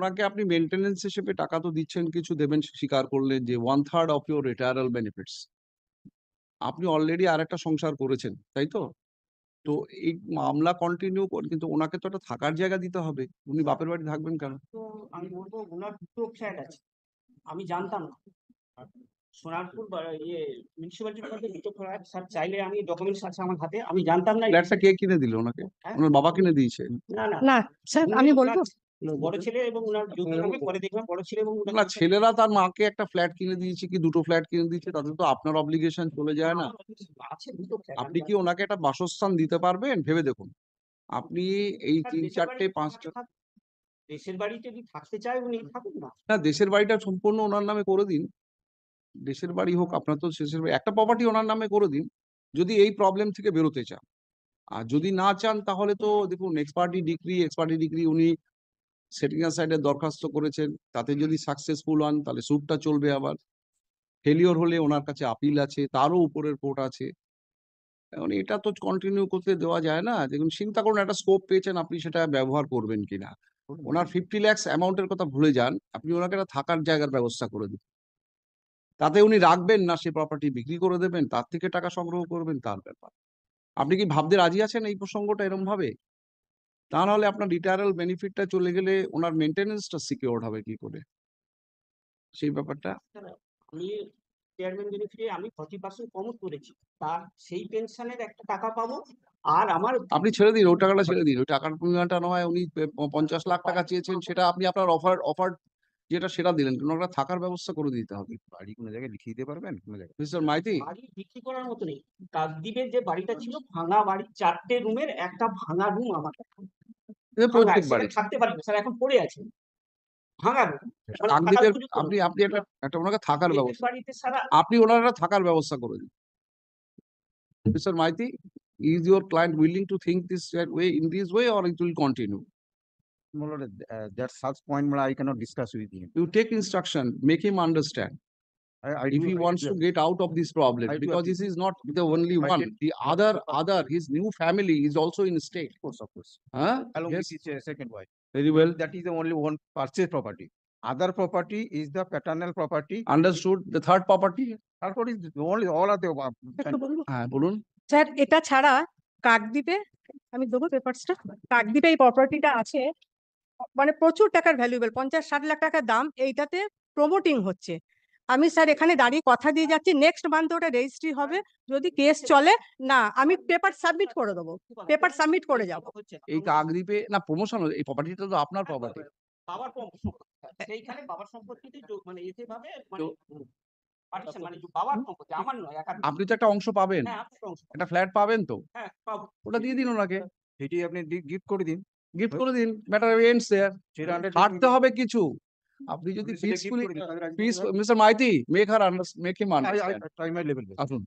ওনাকে আপনি মেইনটেনেন্স হিসেবে টাকা তো দিচ্ছেন, কিছু দেবেন স্বীকার করলেন যে 1/3 অফ ইউর রিটায়ারাল বেনিফিটস। আপনি অলরেডি আরেকটা সংসার করেছেন, তাই তো? তো এই মামলা কন্টিনিউ কিন্তু ওনাকে তো একটা থাকার জায়গা দিতে হবে। উনি বাপের বাড়ি থাকবেন কেন? তো আমি বলবো ওনার দুটো ফ্ল্যাট আছে, আমি জানতাম না। সোনারপুর মিউনিসিপালিটির মধ্যে দুটো ফ্ল্যাট, স্যার চাইলে আমি ডকুমেন্টস আছে আমার হাতে, আমি জানতাম না। ফ্ল্যাটটা কে কিনে দিল ওনাকে? হ্যাঁ? ওনার বাবা কিনে দিয়েছে? না না না স্যার, আমি বলবো বড় ছেলে এবং ওনার যৌথ নামে, পরে দেখলাম বড় ছেলে এবং না, ছেলেরা তার মাকে একটা ফ্ল্যাট কিনে দিয়েছে কি দুটো ফ্ল্যাট কিনে দিয়েছে, তাতে তো আপনার অব্লিগেশন চলে যায় না? আছে দুটো ফ্ল্যাট। আপনি কি ওনাকে একটা বাসস্থান দিতে পারবেন? ভেবে দেখুন। আপনি এই 3, 4, 5টা দেশের বাড়িতে যদি থাকতে চায় উনি থাকুন না। না, দেশের বাড়িটা সম্পূর্ণ ওনার নামে করে দিন। দেশের বাড়ি হোক, আপনার তো শেষের বাড়ি, একটা প্রপার্টি ওনার নামে করে দিন, যদি এই প্রবলেম থেকে বেরোতে চান। আর যদি না চান তাহলে তো দেখুন, এক্স পার্টি ডিগ্রি উনি সেটিং অ্যাসাইড এর দরখাস্ত করেছেন, তাতে যদি সাকসেসফুল হন তাহলে স্যুটটা চলবে আবার। ফেলিওর হলে ওনার কাছে আপিল আছে, তারও উপরের কোর্ট আছে। এখন এটা তো কন্টিনিউ করতে দেওয়া যায় না। দেখুন, চিন্তা করুন একটা স্কোপ পেয়েছেন, আপনি সেটা ব্যবহার করবেন কিনা। ওনার 50 লাখ অ্যামাউন্টের কথা ভুলে যান, আপনি ওনাকে একটা থাকার জায়গার ব্যবস্থা করে দিন। তাতে উনি রাখবেন না সে প্রপার্টি বিক্রি করে দেবেন, তার থেকে টাকা সংগ্রহ করবেন, তার ব্যাপার। আপনি কি ভাবতে রাজি আছেন এই প্রসঙ্গটা এরকম ভাবে? তা নাহলে আপনার রিটায়ারাল বেনিফিটটা চলে গেলে ওনার মেইনটেনেন্সটা সিকিউরড হবে কি করে? সেই ব্যাপারটা। আমি চেয়ারম্যান বেনিফিটে আমি 40% কমও করেছি, তার সেই পেনশনের একটা টাকা পাবো। আর আমার আপনি ছেড়ে দিন, ওই টাকাটা ছেড়ে দিন। ওই টাকার পরিমাণটা নয়, উনি 50 লাখ টাকা চেয়েছেন, সেটা আপনি আপনার অফার যেটা সেটা দিলেন। কিন্তু ওনার থাকার ব্যবস্থা করে দিতে হবে। বাড়ি কোনো জায়গায় লিখিয়ে দিতে পারবেন কোনো জায়গায়? মিস্টার মাইতি, বাড়ি বিক্রি করার মতো নেই। কাকদ্বীপের যে বাড়িটা ছিল ভাঙা বাড়ি, 4টে রুমের একটা ভাঙা রুম আমার। প্রত্যেক বাড়ি থাকতে পারি না স্যার, এখন পড়ে আছে ভাঙা রুম। কাকদ্বীপের আপনি একটা ওনাকে থাকার ব্যবস্থা, বাড়িতে সারা আপনি ওনার একটা থাকার ব্যবস্থা করে দিন। Mr. Maiti, is your client willing to think this way, in this way, or it will continue? My lord, that such point I cannot discuss with him. You take instruction, make him understand. If he wants to get out of this problem, I do because agree. this is not the only I one. did- The other, his new family is also in state. Of course. Huh? Along Yes, with his second wife. very well. That is the only one purchase property. Other property is the paternal property. Understood. The third property? Therefore, is the only all of the একটু বলবো হ্যাঁ, বলুন। Sir, এটা ছাড়া কাকদ্বীপে, আমি দেবো পেপারসটা, কাকদ্বীপে এই প্রপার্টিটা আছে, মানে প্রচুর টাকার ভ্যালুয়েবল, 50-60 লাখ টাকার দাম। এইটাতে প্রমোটিং হচ্ছে। আমি স্যার এখানে দাঁড়িয়ে কথা দিয়ে যাচ্ছি, নেক্সট মান্থে ওটা রেজিস্ট্রি হবে। যদি কেস চলে না, আমি পেপার সাবমিট করে দেবো, পেপার সাবমিট করে যাবো। এই কাকদ্বীপে না প্রমোশন, এই প্রপার্টিটা তো আপনার প্রপার্টি। বাবার সেইখানে বাবার সম্পত্তিতে মানে এতে ভাবে মানে partition, মানে বাবার সম্পত্তি, আমার নয় একার। আপনি তো একটা অংশ পাবেন, হ্যাঁ, আপনার অংশ। একটা ফ্ল্যাট পাবেন তো, হ্যাঁ, পাবো। ওটা দিয়ে দিন ওনাকে, সেটি আপনি গিফট করে দিন। গিফট করে দিন, ম্যাটার এন্ডস দেয়ার। সেটা হাঁটতে হবে কিছু। আপনি যদি peacefully, mister Maity, make him I understand. try my level best. আসুন।